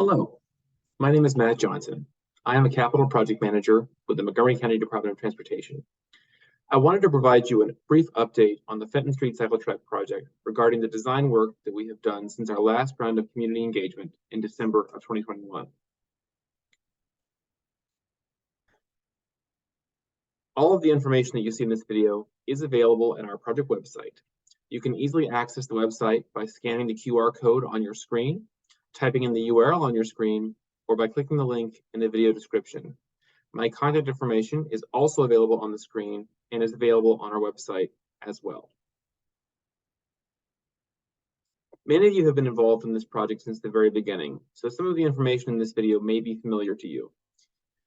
Hello, my name is Matt Johnson. I am a capital project manager with the Montgomery County Department of Transportation. I wanted to provide you a brief update on the Fenton Street Cycletrack project regarding the design work that we have done since our last round of community engagement in December of 2021. All of the information that you see in this video is available at our project website. You can easily access the website by scanning the QR code on your screen, typing in the URL on your screen, or by clicking the link in the video description. My contact information is also available on the screen and is available on our website as well. Many of you have been involved in this project since the very beginning, so some of the information in this video may be familiar to you.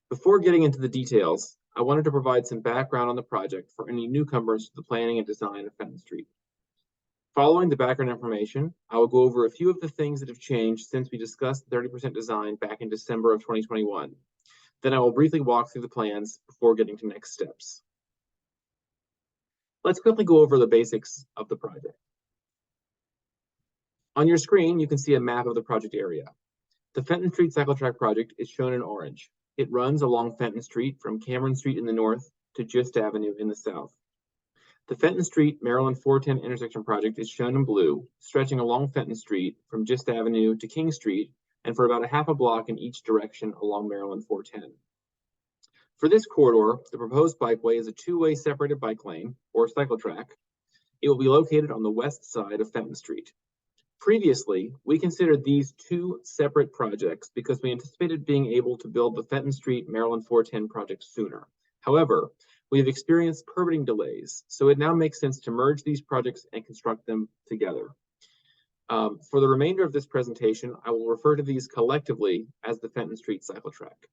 Before getting into the details, I wanted to provide some background on the project for any newcomers to the planning and design of Fenton Street. Following the background information, I will go over a few of the things that have changed since we discussed 30% design back in December of 2021. Then I will briefly walk through the plans before getting to next steps. Let's quickly go over the basics of the project. On your screen, you can see a map of the project area. The Fenton Street Cycletrack project is shown in orange. It runs along Fenton Street from Cameron Street in the north to Gist Avenue in the south. The Fenton Street Maryland 410 intersection project is shown in blue, stretching along Fenton Street from Gist Avenue to King Street and for about a half a block in each direction along Maryland 410. For this corridor, the proposed bikeway is a two-way separated bike lane, or cycletrack. It will be located on the west side of Fenton Street. Previously, we considered these two separate projects because we anticipated being able to build the Fenton Street Maryland 410 project sooner. However, we have experienced permitting delays, so it now makes sense to merge these projects and construct them together. For the remainder of this presentation, I will refer to these collectively as the Fenton Street Cycletrack.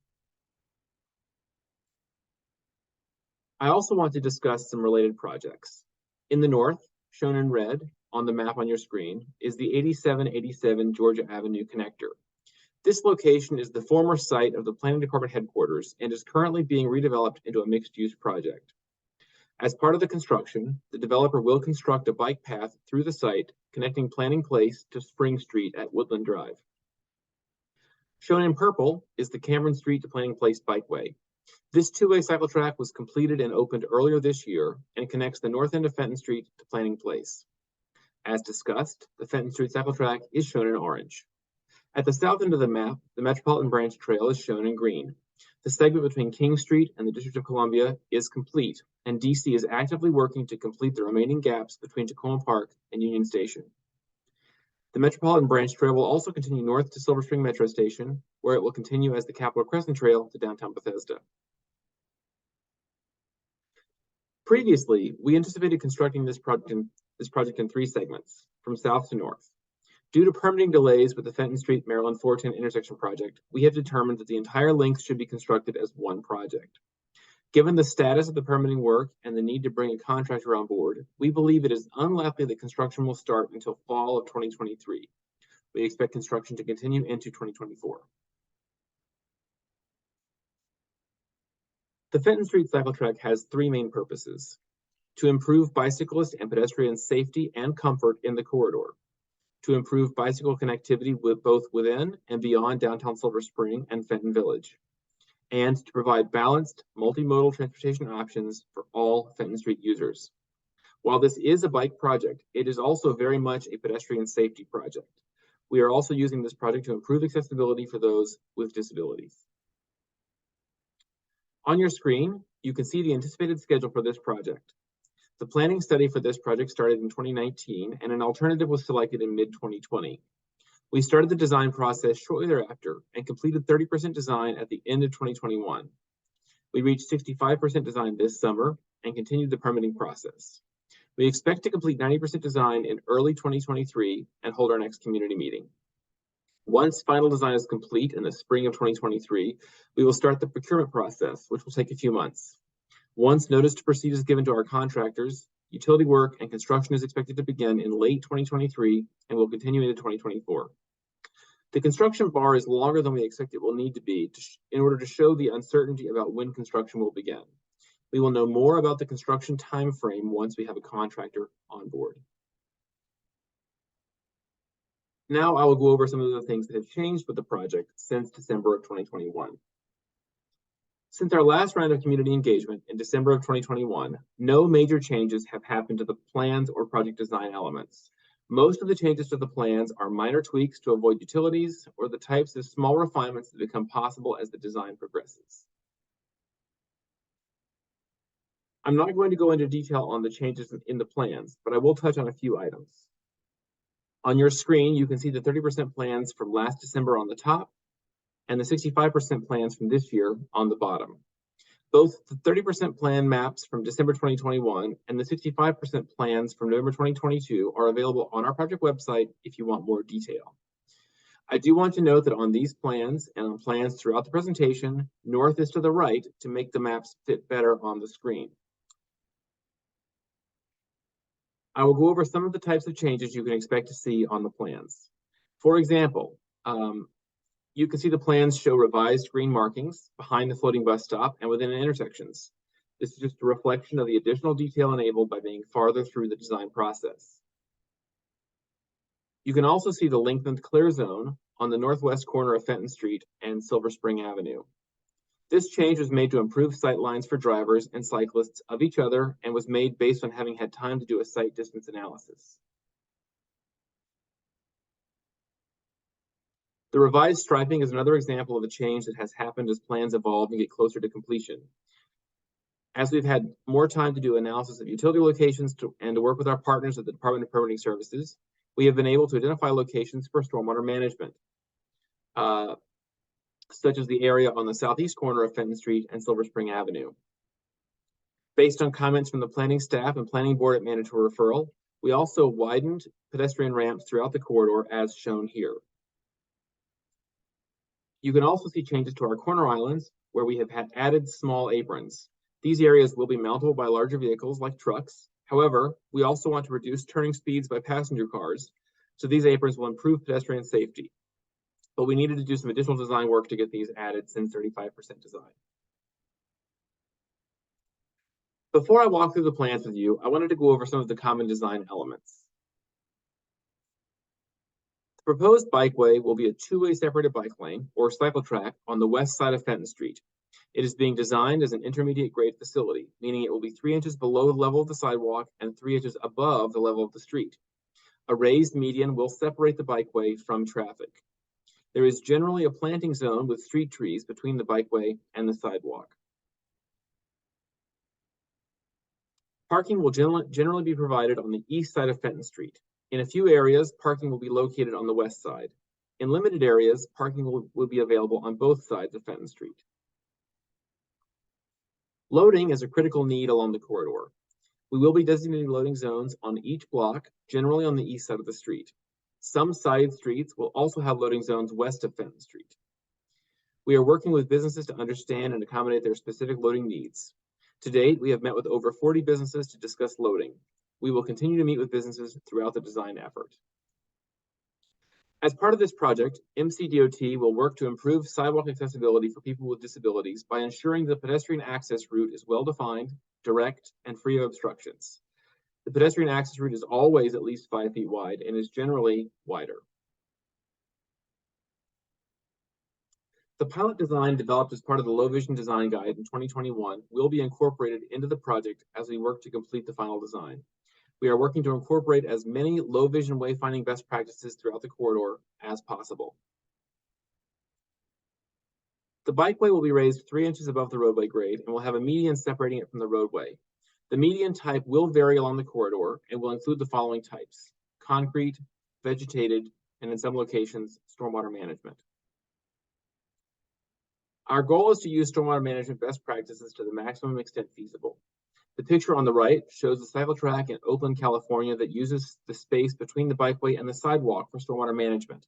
I also want to discuss some related projects. In the north, shown in red on the map on your screen, is the 8787 Georgia Avenue connector. This location is the former site of the Planning Department headquarters and is currently being redeveloped into a mixed-use project. As part of the construction, the developer will construct a bike path through the site connecting Planning Place to Spring Street at Woodland Drive. Shown in purple is the Cameron Street to Planning Place bikeway. This two-way cycletrack was completed and opened earlier this year and connects the north end of Fenton Street to Planning Place. As discussed, the Fenton Street cycletrack is shown in orange. At the south end of the map, the Metropolitan Branch Trail is shown in green. The segment between King Street and the District of Columbia is complete, and DC is actively working to complete the remaining gaps between Tacoma Park and Union Station. The Metropolitan Branch Trail will also continue north to Silver Spring Metro Station, where it will continue as the Capitol Crescent Trail to downtown Bethesda. Previously, we anticipated constructing this project in three segments, from south to north. Due to permitting delays with the Fenton Street Maryland 410 intersection project, we have determined that the entire length should be constructed as one project. Given the status of the permitting work and the need to bring a contractor on board, we believe it is unlikely that construction will start until fall of 2023. We expect construction to continue into 2024. The Fenton Street Cycletrack has three main purposes: to improve bicyclist and pedestrian safety and comfort in the corridor, to improve bicycle connectivity with both within and beyond downtown Silver Spring and Fenton Village, and to provide balanced multimodal transportation options for all Fenton Street users. While this is a bike project, it is also very much a pedestrian safety project. We are also using this project to improve accessibility for those with disabilities. On your screen, you can see the anticipated schedule for this project. The planning study for this project started in 2019, and an alternative was selected in mid-2020. We started the design process shortly thereafter and completed 30% design at the end of 2021. We reached 65% design this summer and continued the permitting process. We expect to complete 90% design in early 2023 and hold our next community meeting. Once final design is complete in the spring of 2023, we will start the procurement process, which will take a few months. Once notice to proceed is given to our contractors, utility work and construction is expected to begin in late 2023 and will continue into 2024. The construction bar is longer than we expect it will need to be in order to show the uncertainty about when construction will begin. We will know more about the construction timeframe once we have a contractor on board. Now I will go over some of the things that have changed with the project since December of 2021. Since our last round of community engagement in December of 2021, no major changes have happened to the plans or project design elements. Most of the changes to the plans are minor tweaks to avoid utilities or the types of small refinements that become possible as the design progresses. I'm not going to go into detail on the changes in the plans, but I will touch on a few items. On your screen, you can see the 30% plans from last December on the top and the 65% plans from this year on the bottom. Both the 30% plan maps from December 2021 and the 65% plans from November 2022 are available on our project website if you want more detail. I do want to note that on these plans and on plans throughout the presentation, north is to the right to make the maps fit better on the screen. I will go over some of the types of changes you can expect to see on the plans. For example, you can see the plans show revised green markings behind the floating bus stop and within intersections. This is just a reflection of the additional detail enabled by being farther through the design process. You can also see the lengthened clear zone on the northwest corner of Fenton Street and Silver Spring Avenue. This change was made to improve sight lines for drivers and cyclists of each other and was made based on having had time to do a sight distance analysis. The revised striping is another example of a change that has happened as plans evolve and get closer to completion. As we've had more time to do analysis of utility locations and to work with our partners at the Department of Permitting Services, we have been able to identify locations for stormwater management, such as the area on the southeast corner of Fenton Street and Silver Spring Avenue. Based on comments from the planning staff and planning board at mandatory referral, we also widened pedestrian ramps throughout the corridor as shown here. You can also see changes to our corner islands where we have had added small aprons. These areas will be mountable by larger vehicles like trucks. However, we also want to reduce turning speeds by passenger cars, so these aprons will improve pedestrian safety. But we needed to do some additional design work to get these added since 35% design. Before I walk through the plans with you, I wanted to go over some of the common design elements. The proposed bikeway will be a two-way separated bike lane, or cycletrack, on the west side of Fenton Street. It is being designed as an intermediate grade facility, meaning it will be 3 inches below the level of the sidewalk and 3 inches above the level of the street. A raised median will separate the bikeway from traffic. There is generally a planting zone with street trees between the bikeway and the sidewalk. Parking will generally be provided on the east side of Fenton Street. In a few areas, parking will be located on the west side. In limited areas, parking will be available on both sides of Fenton Street. Loading is a critical need along the corridor. We will be designating loading zones on each block, generally on the east side of the street. Some side streets will also have loading zones west of Fenton Street. We are working with businesses to understand and accommodate their specific loading needs. To date, we have met with over 40 businesses to discuss loading. We will continue to meet with businesses throughout the design effort. As part of this project, MCDOT will work to improve sidewalk accessibility for people with disabilities by ensuring the pedestrian access route is well-defined, direct, and free of obstructions. The pedestrian access route is always at least 5 feet wide and is generally wider. The pilot design developed as part of the Low Vision Design Guide in 2021 will be incorporated into the project as we work to complete the final design. We are working to incorporate as many low vision wayfinding best practices throughout the corridor as possible. The bikeway will be raised 3 inches above the roadway grade and will have a median separating it from the roadway. The median type will vary along the corridor and will include the following types: concrete, vegetated, and in some locations, stormwater management. Our goal is to use stormwater management best practices to the maximum extent feasible. The picture on the right shows the Cycletrack in Oakland, California that uses the space between the bikeway and the sidewalk for stormwater management.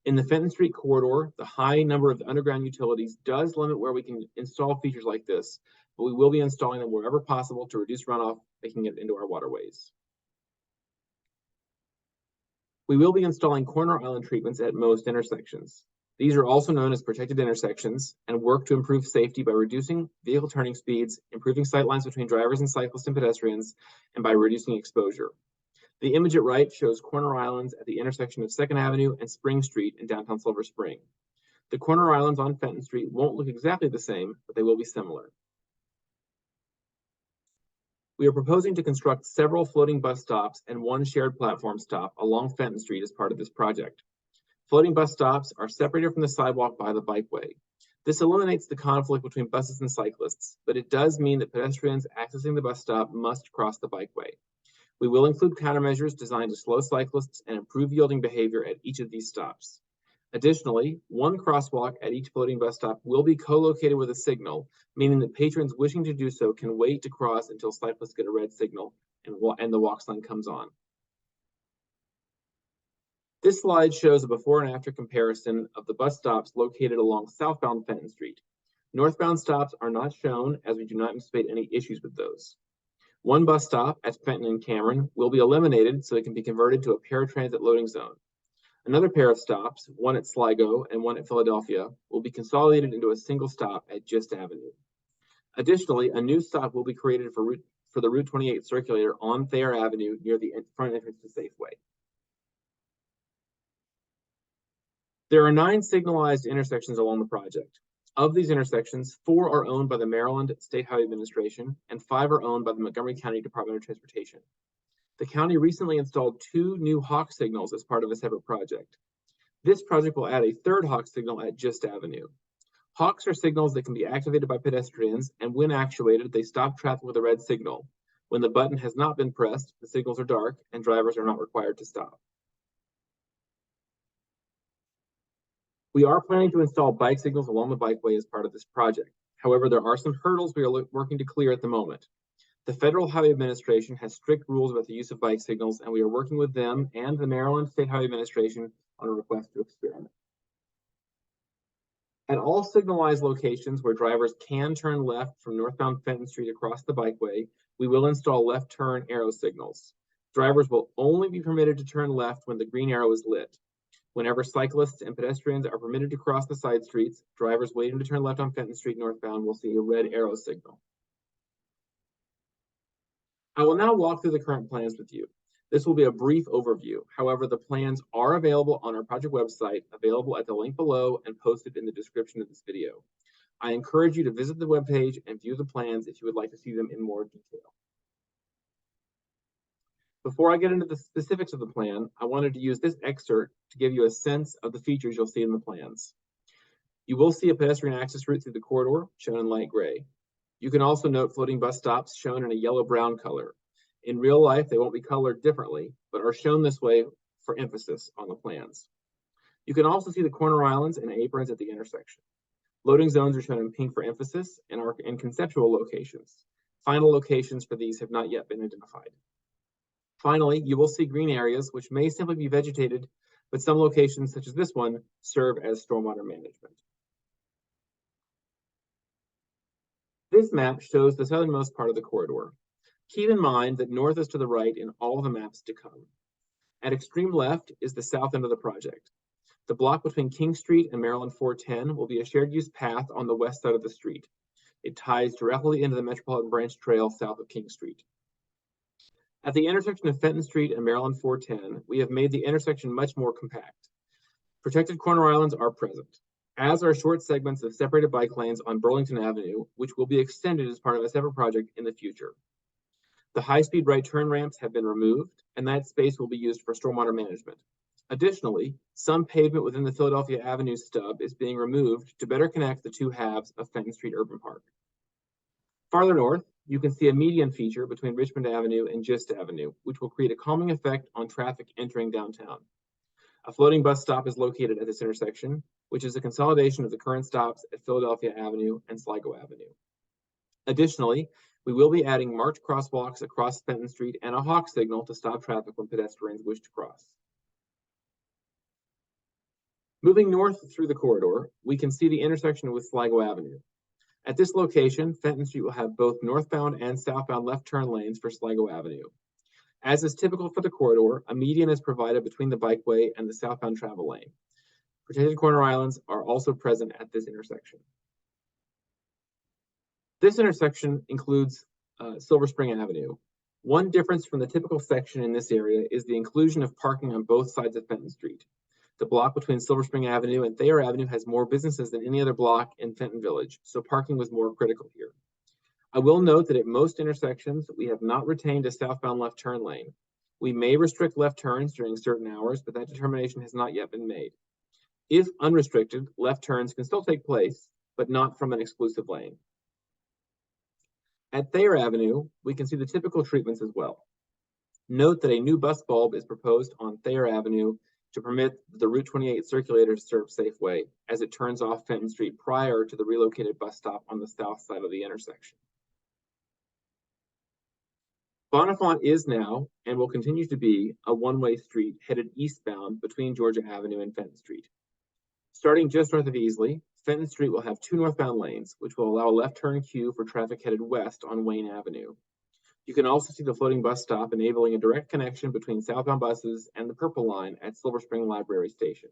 In the Fenton Street corridor, the high number of underground utilities does limit where we can install features like this, but we will be installing them wherever possible to reduce runoff, making it into our waterways. We will be installing corner island treatments at most intersections. These are also known as protected intersections and work to improve safety by reducing vehicle turning speeds, improving sight lines between drivers and cyclists and pedestrians, and by reducing exposure. The image at right shows corner islands at the intersection of 2nd Avenue and Spring Street in downtown Silver Spring. The corner islands on Fenton Street won't look exactly the same, but they will be similar. We are proposing to construct several floating bus stops and one shared platform stop along Fenton Street as part of this project. Floating bus stops are separated from the sidewalk by the bikeway. This eliminates the conflict between buses and cyclists, but it does mean that pedestrians accessing the bus stop must cross the bikeway. We will include countermeasures designed to slow cyclists and improve yielding behavior at each of these stops. Additionally, one crosswalk at each floating bus stop will be co-located with a signal, meaning that patrons wishing to do so can wait to cross until cyclists get a red signal and the walk sign comes on. This slide shows a before and after comparison of the bus stops located along southbound Fenton Street. Northbound stops are not shown as we do not anticipate any issues with those. One bus stop at Fenton and Cameron will be eliminated so it can be converted to a paratransit loading zone. Another pair of stops, one at Sligo and one at Philadelphia, will be consolidated into a single stop at Gist Avenue. Additionally, a new stop will be created for the Route 28 circulator on Thayer Avenue near the front entrance to Safeway. There are 9 signalized intersections along the project. Of these intersections, 4 are owned by the Maryland State Highway Administration and 5 are owned by the Montgomery County Department of Transportation. The county recently installed 2 new Hawk signals as part of a separate project. This project will add a 3rd Hawk signal at Gist Avenue. Hawks are signals that can be activated by pedestrians, and when actuated, they stop traffic with a red signal. When the button has not been pressed, the signals are dark and drivers are not required to stop. We are planning to install bike signals along the bikeway as part of this project. However, there are some hurdles we are working to clear at the moment. The Federal Highway Administration has strict rules about the use of bike signals, and we are working with them and the Maryland State Highway Administration on a request to experiment. At all signalized locations where drivers can turn left from northbound Fenton Street across the bikeway, we will install left turn arrow signals. Drivers will only be permitted to turn left when the green arrow is lit. Whenever cyclists and pedestrians are permitted to cross the side streets, drivers waiting to turn left on Fenton Street northbound will see a red arrow signal. I will now walk through the current plans with you. This will be a brief overview. However, the plans are available on our project website, available at the link below and posted in the description of this video. I encourage you to visit the webpage and view the plans if you would like to see them in more detail. Before I get into the specifics of the plan, I wanted to use this excerpt to give you a sense of the features you'll see in the plans. You will see a pedestrian access route through the corridor, shown in light gray. You can also note floating bus stops shown in a yellow-brown color. In real life, they won't be colored differently, but are shown this way for emphasis on the plans. You can also see the corner islands and aprons at the intersection. Loading zones are shown in pink for emphasis and are in conceptual locations. Final locations for these have not yet been identified. Finally, you will see green areas, which may simply be vegetated, but some locations, such as this one, serve as stormwater management. This map shows the southernmost part of the corridor. Keep in mind that north is to the right in all of the maps to come. At extreme left is the south end of the project. The block between King Street and Maryland 410 will be a shared use path on the west side of the street. It ties directly into the Metropolitan Branch Trail south of King Street. At the intersection of Fenton Street and Maryland 410, we have made the intersection much more compact. Protected corner islands are present, as are short segments of separated bike lanes on Burlington Avenue, which will be extended as part of a separate project in the future. The high-speed right turn ramps have been removed, and that space will be used for stormwater management. Additionally, some pavement within the Philadelphia Avenue stub is being removed to better connect the two halves of Fenton Street Urban Park. Farther north, you can see a median feature between Richmond Avenue and Gist Avenue, which will create a calming effect on traffic entering downtown. A floating bus stop is located at this intersection, which is a consolidation of the current stops at Philadelphia Avenue and Sligo Avenue. Additionally, we will be adding marked crosswalks across Fenton Street and a hawk signal to stop traffic when pedestrians wish to cross. Moving north through the corridor, we can see the intersection with Sligo Avenue. At this location, Fenton Street will have both northbound and southbound left turn lanes for Sligo Avenue. As is typical for the corridor, a median is provided between the bikeway and the southbound travel lane. Protected corner islands are also present at this intersection. This intersection includes Silver Spring Avenue. One difference from the typical section in this area is the inclusion of parking on both sides of Fenton Street. The block between Silver Spring Avenue and Thayer Avenue has more businesses than any other block in Fenton Village, so parking was more critical here. I will note that at most intersections, we have not retained a southbound left turn lane. We may restrict left turns during certain hours, but that determination has not yet been made. If unrestricted, left turns can still take place, but not from an exclusive lane. At Thayer Avenue, we can see the typical treatments as well. Note that a new bus bulb is proposed on Thayer Avenue to permit the Route 28 circulator to serve Safeway as it turns off Fenton Street prior to the relocated bus stop on the south side of the intersection. Bonifant is now, and will continue to be, a one-way street headed eastbound between Georgia Avenue and Fenton Street. Starting just north of Easley, Fenton Street will have two northbound lanes, which will allow a left turn queue for traffic headed west on Wayne Avenue. You can also see the floating bus stop enabling a direct connection between southbound buses and the Purple Line at Silver Spring Library Station.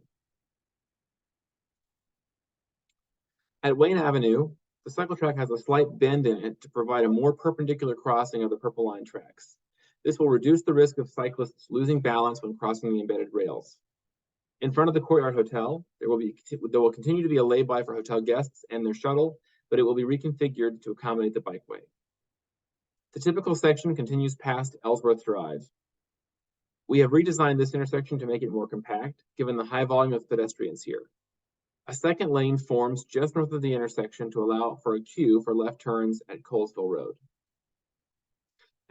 At Wayne Avenue, the Cycletrack has a slight bend in it to provide a more perpendicular crossing of the Purple Line tracks. This will reduce the risk of cyclists losing balance when crossing the embedded rails. In front of the Courtyard Hotel, there will continue to be a lay-by for hotel guests and their shuttle, but it will be reconfigured to accommodate the bikeway. The typical section continues past Ellsworth Drive. We have redesigned this intersection to make it more compact, given the high volume of pedestrians here. A second lane forms just north of the intersection to allow for a queue for left turns at Colesville Road.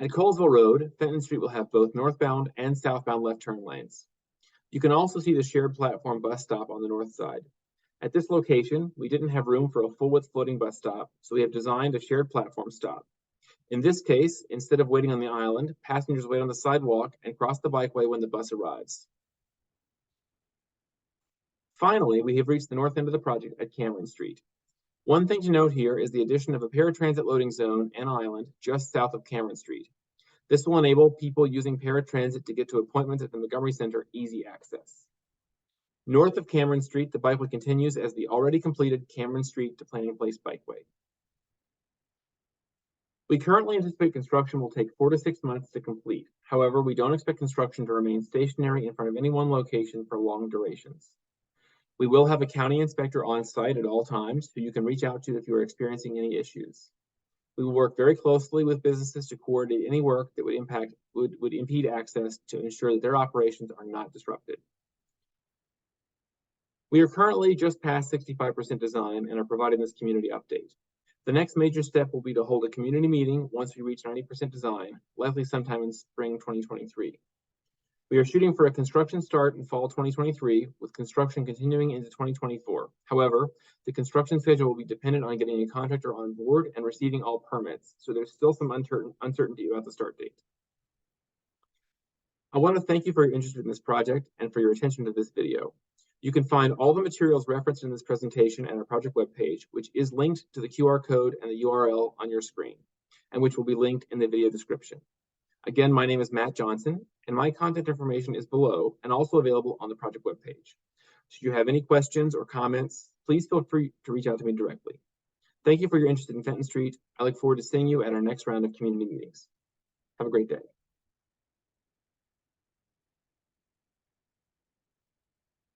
At Colesville Road, Fenton Street will have both northbound and southbound left turn lanes. You can also see the shared platform bus stop on the north side. At this location, we didn't have room for a full-width floating bus stop, so we have designed a shared platform stop. In this case, instead of waiting on the island, passengers wait on the sidewalk and cross the bikeway when the bus arrives. Finally, we have reached the north end of the project at Cameron Street. One thing to note here is the addition of a paratransit loading zone and island just south of Cameron Street. This will enable people using paratransit to get to appointments at the Montgomery Center easy access. North of Cameron Street, the bikeway continues as the already completed Cameron Street to Planning Place Bikeway. We currently anticipate construction will take 4 to 6 months to complete. However, we don't expect construction to remain stationary in front of any one location for long durations. We will have a county inspector on site at all times who you can reach out to if you are experiencing any issues. We will work very closely with businesses to coordinate any work that would impede access to ensure that their operations are not disrupted. We are currently just past 65% design and are providing this community update. The next major step will be to hold a community meeting once we reach 90% design, likely sometime in spring 2023. We are shooting for a construction start in fall 2023, with construction continuing into 2024. However, the construction schedule will be dependent on getting a contractor on board and receiving all permits, so there's still some uncertainty about the start date. I want to thank you for your interest in this project and for your attention to this video. You can find all the materials referenced in this presentation at our project webpage, which is linked to the QR code and the URL on your screen, and which will be linked in the video description. Again, my name is Matt Johnson, and my contact information is below and also available on the project webpage. Should you have any questions or comments, please feel free to reach out to me directly. Thank you for your interest in Fenton Street. I look forward to seeing you at our next round of community meetings. Have a great day.